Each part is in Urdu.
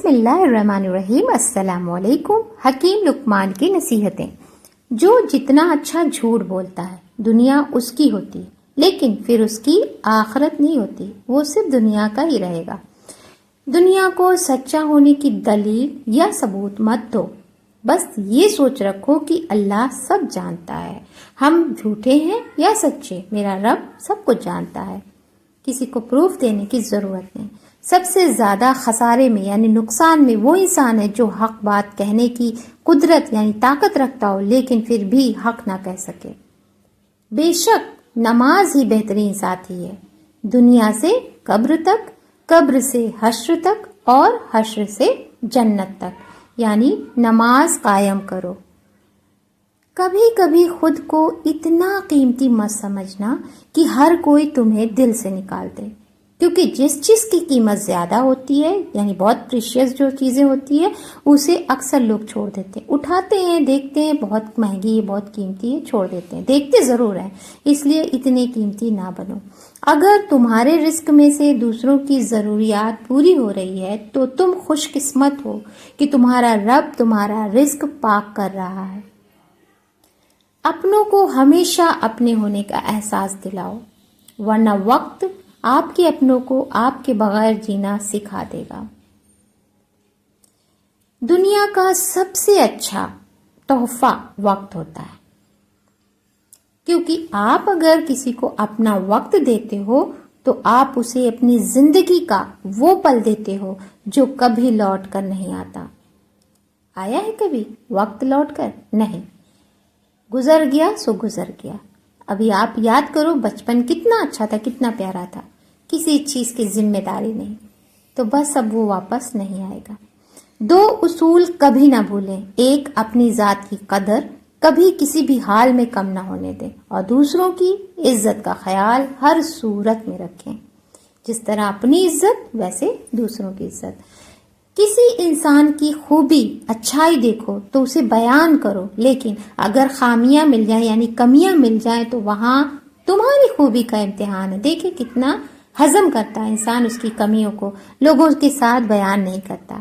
بسم اللہ الرحمن الرحیم۔ السلام علیکم۔ حکیم لقمان کی نصیحتیں۔ جو جتنا اچھا جھوٹ بولتا ہے دنیا اس کی ہوتی ہے، لیکن پھر اس کی آخرت نہیں ہوتی، وہ صرف دنیا کا ہی رہے گا۔ دنیا کو سچا ہونے کی دلیل یا ثبوت مت دو، بس یہ سوچ رکھو کہ اللہ سب جانتا ہے، ہم جھوٹے ہیں یا سچے، میرا رب سب کچھ جانتا ہے۔ کسی کو پروف دینے کی ضرورت نہیں۔ سب سے زیادہ خسارے میں یعنی نقصان میں وہ انسان ہے جو حق بات کہنے کی قدرت یعنی طاقت رکھتا ہو لیکن پھر بھی حق نہ کہہ سکے۔ بے شک نماز ہی بہترین ساتھی ہے، دنیا سے قبر تک، قبر سے حشر تک اور حشر سے جنت تک، یعنی نماز قائم کرو۔ کبھی کبھی خود کو اتنا قیمتی مت سمجھنا کہ ہر کوئی تمہیں دل سے نکال دے، کیونکہ جس چیز کی قیمت زیادہ ہوتی ہے یعنی بہت پریشیس جو چیزیں ہوتی ہے اسے اکثر لوگ چھوڑ دیتے ہیں، اٹھاتے ہیں، دیکھتے ہیں بہت مہنگی ہے، بہت قیمتی ہے، چھوڑ دیتے ہیں، دیکھتے ضرور ہیں، اس لیے اتنے قیمتی نہ بنو۔ اگر تمہارے رزق میں سے دوسروں کی ضروریات پوری ہو رہی ہے تو تم خوش قسمت ہو کہ تمہارا رب تمہارا رزق پاک کر رہا ہے۔ اپنوں کو ہمیشہ اپنے ہونے کا احساس دلاؤ، ورنہ وقت آپ کے اپنوں کو آپ کے بغیر جینا سکھا دے گا۔ دنیا کا سب سے اچھا تحفہ وقت ہوتا ہے، کیونکہ آپ اگر کسی کو اپنا وقت دیتے ہو تو آپ اسے اپنی زندگی کا وہ پل دیتے ہو جو کبھی لوٹ کر نہیں آتا۔ آیا ہے کبھی وقت لوٹ کر؟ نہیں، گزر گیا سو گزر گیا۔ ابھی آپ یاد کرو بچپن کتنا اچھا تھا، کتنا پیارا تھا، کسی چیز کی ذمہ داری نہیں، تو بس اب وہ واپس نہیں آئے گا۔ دو اصول کبھی نہ بھولیں، ایک اپنی ذات کی قدر کبھی کسی بھی حال میں کم نہ ہونے دیں، اور دوسروں کی عزت کا خیال ہر صورت میں رکھیں۔ جس طرح اپنی عزت ویسے دوسروں کی عزت۔ کسی انسان کی خوبی اچھائی دیکھو تو اسے بیان کرو، لیکن اگر خامیاں مل جائیں یعنی کمیاں مل جائیں تو وہاں تمہاری خوبی کا امتحان ہے۔ دیکھیں کتنا ہضم کرتا ہے انسان اس کی کمیوں کو، لوگوں کے ساتھ بیان نہیں کرتا۔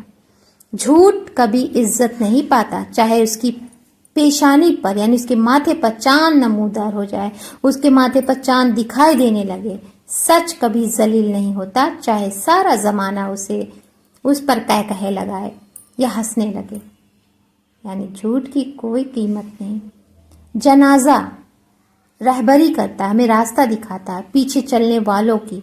جھوٹ کبھی عزت نہیں پاتا، چاہے اس کی پیشانی پر یعنی اس کے ماتھے پر چاند نمودار ہو جائے، اس کے ماتھے پر چاند دکھائی دینے لگے۔ سچ کبھی ذلیل نہیں ہوتا، چاہے سارا زمانہ اس پر کہے لگائے یا ہنسنے لگے، یعنی جھوٹ کی کوئی قیمت نہیں۔ جنازہ رہبری کرتا ہے، ہمیں راستہ دکھاتا ہے، پیچھے چلنے والوں کی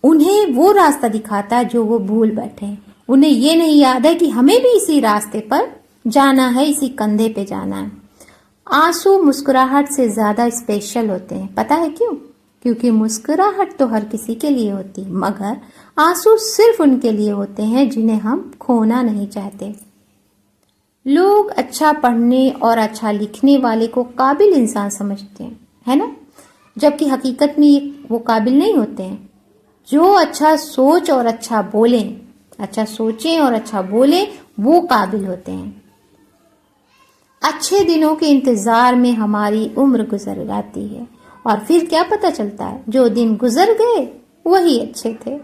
انہیں وہ راستہ دکھاتا ہے جو وہ بھول بیٹھے ہیں۔ انہیں یہ نہیں یاد ہے کہ ہمیں بھی اسی راستے پر جانا ہے، اسی کندھے پہ جانا ہے۔ آنسو مسکراہٹ سے زیادہ اسپیشل ہوتے ہیں، پتہ ہے کیوں؟ کیونکہ مسکراہٹ تو ہر کسی کے لیے ہوتی، مگر آنسو صرف ان کے لیے ہوتے ہیں جنہیں ہم کھونا نہیں چاہتے۔ لوگ اچھا پڑھنے اور اچھا لکھنے والے کو قابل انسان سمجھتے ہیں، ہے نا؟ جبکہ حقیقت میں وہ قابل نہیں ہوتے ہیں۔ جو اچھا سوچ اور اچھا بولیں، اچھا سوچیں اور اچھا بولیں، وہ قابل ہوتے ہیں۔ اچھے دنوں کے انتظار میں ہماری عمر گزر جاتی ہے، اور پھر کیا پتہ چلتا ہے جو دن گزر گئے وہی اچھے تھے۔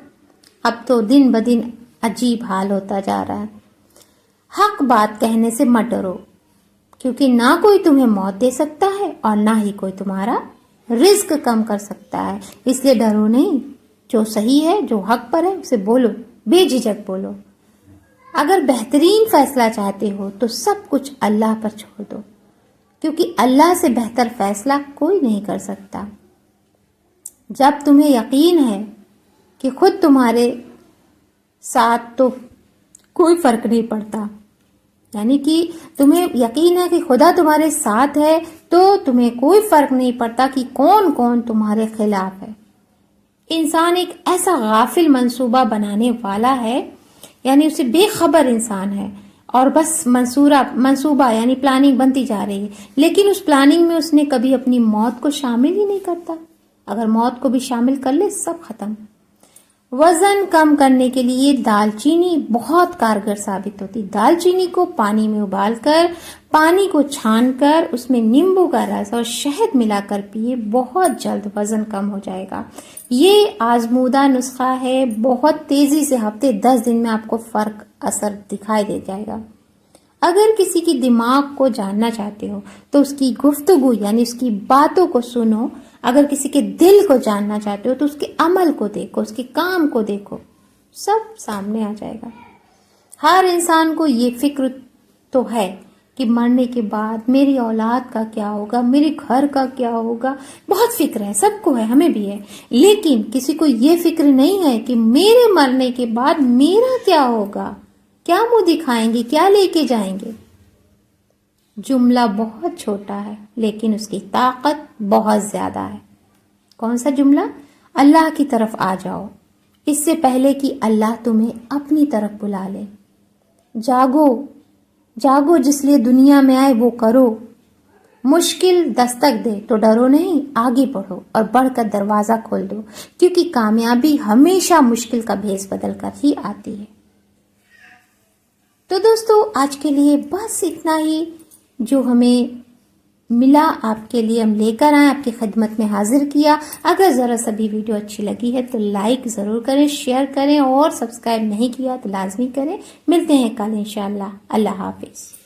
اب تو دن بدن عجیب حال ہوتا جا رہا ہے۔ حق بات کہنے سے مت ڈرو، کیونکہ نہ کوئی تمہیں موت دے سکتا ہے اور نہ ہی کوئی تمہارا رزق کم کر سکتا ہے، اس لیے ڈرو نہیں۔ جو صحیح ہے، جو حق پر ہے اسے بولو، بے جھجک بولو۔ اگر بہترین فیصلہ چاہتے ہو تو سب کچھ اللہ پر چھوڑ دو، کیونکہ اللہ سے بہتر فیصلہ کوئی نہیں کر سکتا۔ جب تمہیں یقین ہے کہ خود تمہارے ساتھ تو کوئی فرق نہیں پڑتا، یعنی کہ تمہیں یقین ہے کہ خدا تمہارے ساتھ ہے تو تمہیں کوئی فرق نہیں پڑتا کہ کون کون تمہارے خلاف ہے۔ انسان ایک ایسا غافل منصوبہ بنانے والا ہے، یعنی اسے بے خبر انسان ہے، اور بس منصوبہ یعنی پلاننگ بنتی جا رہی ہے، لیکن اس پلاننگ میں اس نے کبھی اپنی موت کو شامل ہی نہیں کرتا۔ اگر موت کو بھی شامل کر لے سب ختم۔ وزن کم کرنے کے لیے دال چینی بہت کارگر ثابت ہوتی۔ دال چینی کو پانی میں ابال کر، پانی کو چھان کر اس میں نیمبو کا رس اور شہد ملا کر پیے، بہت جلد وزن کم ہو جائے گا۔ یہ آزمودہ نسخہ ہے، بہت تیزی سے ہفتے 10 دن میں آپ کو فرق اثر دکھائی دے جائے گا۔ اگر کسی کی دماغ کو جاننا چاہتے ہو تو اس کی گفتگو یعنی اس کی باتوں کو سنو، اگر کسی کے دل کو جاننا چاہتے ہو تو اس کے عمل کو دیکھو، اس کے کام کو دیکھو، سب سامنے آ جائے گا۔ ہر انسان کو یہ فکر تو ہے کہ مرنے کے بعد میری اولاد کا کیا ہوگا، میرے گھر کا کیا ہوگا، بہت فکر ہے، سب کو ہے، ہمیں بھی ہے، لیکن کسی کو یہ فکر نہیں ہے کہ میرے مرنے کے بعد میرا کیا ہوگا، کیا منہ دکھائیں گے، کیا لے کے جائیں گے۔ جملہ بہت چھوٹا ہے لیکن اس کی طاقت بہت زیادہ ہے۔ کون سا جملہ؟ اللہ کی طرف آ جاؤ، اس سے پہلے کہ اللہ تمہیں اپنی طرف بلا لے۔ جاگو جاگو، جس لیے دنیا میں آئے وہ کرو۔ مشکل دستک دے تو ڈرو نہیں، آگے بڑھو اور بڑھ کر دروازہ کھول دو، کیونکہ کامیابی ہمیشہ مشکل کا بھیس بدل کر ہی آتی ہے۔ تو دوستو آج کے لیے بس اتنا ہی جو ہمیں ملا آپ کے لیے ہم لے کر آئے، آپ کی خدمت میں حاضر کیا۔ اگر ذرا سا بھی ویڈیو اچھی لگی ہے تو لائک ضرور کریں، شیئر کریں اور سبسکرائب نہیں کیا تو لازمی کریں۔ ملتے ہیں کل انشاءاللہ۔ اللہ حافظ۔